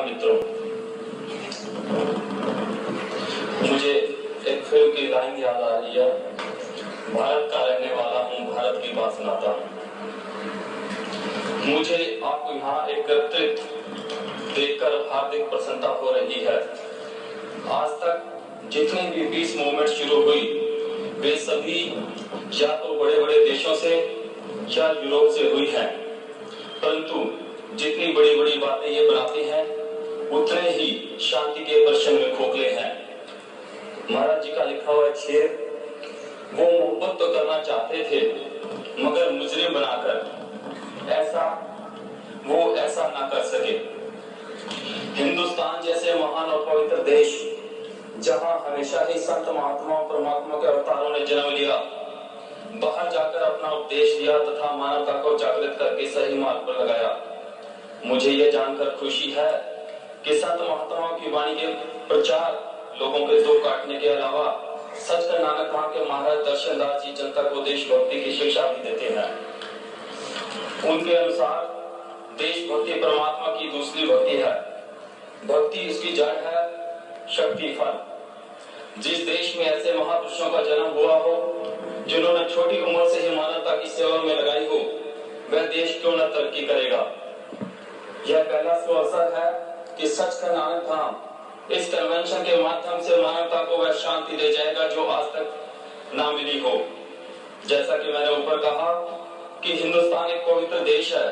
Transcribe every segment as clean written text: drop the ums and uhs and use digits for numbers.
मित्रों, मुझे एक फिल्म की लाइन याद आ रही है। भारत का रहने वाला हूँ, भारत की बात सुनाता हूँ। मुझे आपको यहाँ एकत्रित देखकर हार्दिक प्रसन्नता हो रही है। आज तक जितनी भी पीस मूवमेंट शुरू हुई वे सभी या तो बड़े बड़े देशों से या यूरोप से हुई है, परंतु जितनी बड़ी बड़ी बातें ये बनाते हैं उतने ही शांति के प्रश्न में खोखले हैं। महाराज जी का लिखा हुआ शेर, वो मोहब्बत तो करना चाहते थे मगर मुजरिम बनाकर ऐसा ना कर सके। हिंदुस्तान जैसे महान और पवित्र देश, जहां हमेशा ही संत महात्माओं परमात्मा के अवतारों ने जन्म लिया, बाहर जाकर अपना उपदेश दिया तथा मानवता को जागृत करके सही मार्ग पर लगाया। मुझे यह जानकर खुशी है कि संत महात्माओं की वाणी के प्रचार लोगों के दुख काटने के अलावा सच का नानक धाम के महाराज दर्शनदास जी जनता को देशभक्ति की शिक्षा भी देते हैं। उनके अनुसार देशभक्ति परमात्मा की दूसरी भक्ति है। भक्ति इसकी जड़ है, शक्ति फल। जिस देश में ऐसे महापुरुषों का जन्म हुआ हो जिन्होंने छोटी उम्र से ही मानवता की सेवा में लगाई हो, वह देश क्यों न तरक्की करेगा। यह पहला अवसर है कि सच का नानक धाम इस कन्वेंशन के माध्यम से मानवता को वह शांति दे जाएगा जो आज तक ना मिली हो। जैसा कि मैंने ऊपर कहा कि हिंदुस्तान एक पवित्र देश है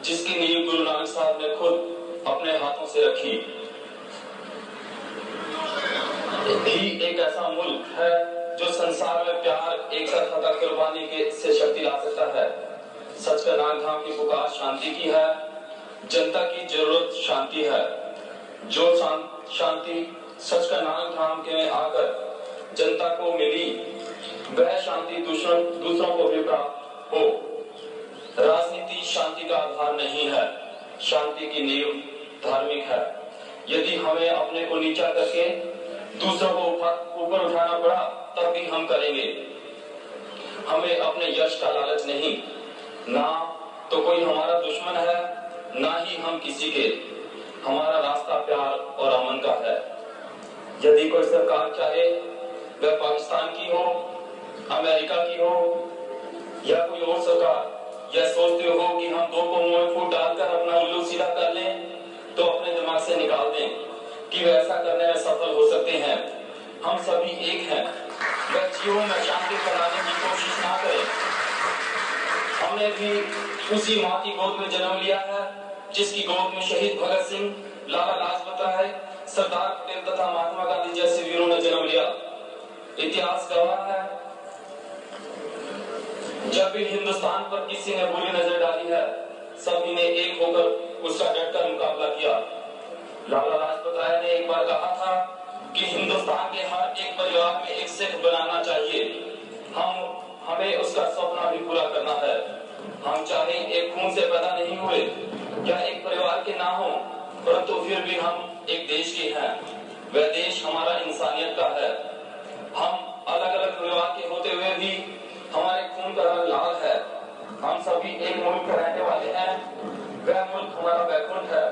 जिसकी नींव गुरु नानक साहब ने खुद अपने हाथों से रखी। ही एक ऐसा मुल्क है जो संसार में प्यार, एकता तथा कुर्बानी के से शक्ति ला सकता है। सच का नानक धाम की पुकार शांति की है, जनता की जरूरत शांति है। जो शांति सच का नानक धाम के आकर जनता को मिली, वह शांति दूसरों को भी प्राप्त हो। राजनीति शांति का आधार नहीं है, शांति की नींव धार्मिक है। यदि हमें अपने को नीचा करके दूसरों को ऊपर उठाना पड़ा तब भी हम करेंगे। हमें अपने यश का लालच नहीं, ना तो कोई हमारा दुश्मन है ना ही हम किसी के। हमारा रास्ता प्यार और अमन का है। यदि कोई सरकार चाहे वह पाकिस्तान की हो, अमेरिका की हो या कोई और सरकार, यह सोचते हो कि हम दो को मुंह में फूट डालकर अपना उल्लू सीधा कर लें, तो अपने दिमाग से निकाल दें कि वे ऐसा करने में सफल हो सकते हैं। हम सभी एक हैं। वह जीवन में शांति फैलाने की कोशिश ना करें। हमने भी उसी माँ की गोद में जन्म लिया है जिसकी गोद में शहीद भगत सिंह, लाला लाजपत राय, सरदार पटेल तथा महात्मा गांधी जैसे वीरों ने जन्म लिया। इतिहास गवाह है, जब भी हिंदुस्तान पर किसी ने बुरी नजर डाली है, सभी ने एक होकर उसका डटकर मुकाबला किया। लाला लाजपत राय ने एक बार कहा था कि हिंदुस्तान के हर एक परिवार में एक सिख बनाना चाहिए। हमें उसका सपना भी पूरा करना है। हम चाहे एक खून से पैदा नहीं हुए या एक परिवार के ना हो, परंतु फिर भी हम एक देश के हैं। वह देश हमारा इंसानियत का है। हम अलग अलग परिवार के होते हुए भी हमारे खून का रंग लाल है। हम सभी एक मुल्क के रहने वाले हैं। वह मुल्क हमारा वैकुंठ है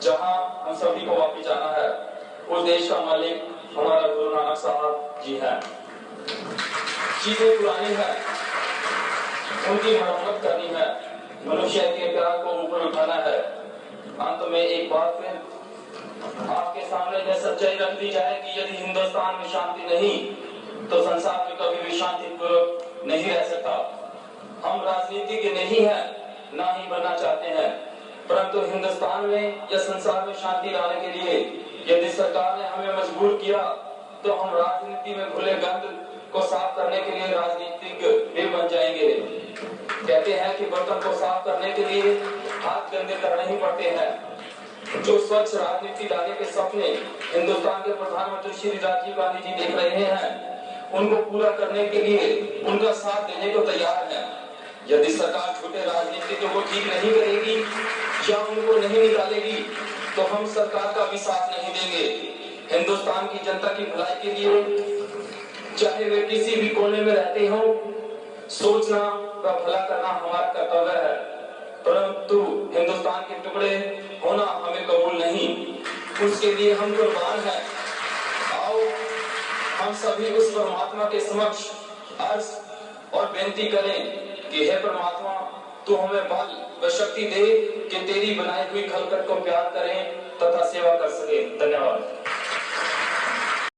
जहां हम सभी को वापस जाना है। उस देश का मालिक हमारा गुरु नानक साहब जी है। चीजें पुरानी है, उनकी मरम्मत करनी है, मनुष्य के प्यार को ऊपर उठाना है। अंत में एक बात फिर आपके सामने यह सच्चाई रख दी जाए कि यदि हिंदुस्तान में शांति नहीं तो संसार में कभी भी शांतिपूर्वक नहीं रह सकता। हम राजनीति के नहीं है, ना ही बनना चाहते हैं, परंतु हिंदुस्तान में या संसार में शांति लाने के लिए यदि सरकार ने हमें मजबूर किया तो हम राजनीति में घुले गंद को साफ करने के लिए राजनीतिक भी बन जाएंगे। कहते हैं कि बर्तन को साफ करने के लिए हाथ गंदे करने ही पड़ते हैं। जो स्वच्छ राजनीति लाने के सपने हिंदुस्तान के प्रधानमंत्री श्री राजीव गांधी जी देख रहे हैं, उनको पूरा करने के लिए उनका साथ देने को तैयार है। यदि सरकार झूठे राजनीतिकों को ठीक नहीं करेगी या उनको नहीं निकालेगी तो हम सरकार का भी साथ नहीं देंगे। हिंदुस्तान की जनता की भलाई के लिए चाहे वे किसी भी कोने में रहते हो, सोचना व भला करना हमारा कर्तव्य है, परंतु हिंदुस्तान के टुकड़े होना हमें कबूल नहीं। उसके लिए हम कुर्बान हैं। आओ हम सभी उस परमात्मा के समक्ष अर्ज और बेनती करें कि हे परमात्मा, तू हमें बल व शक्ति दे कि तेरी बनाई हुई खलकत को प्यार करें तथा सेवा कर सके। धन्यवाद।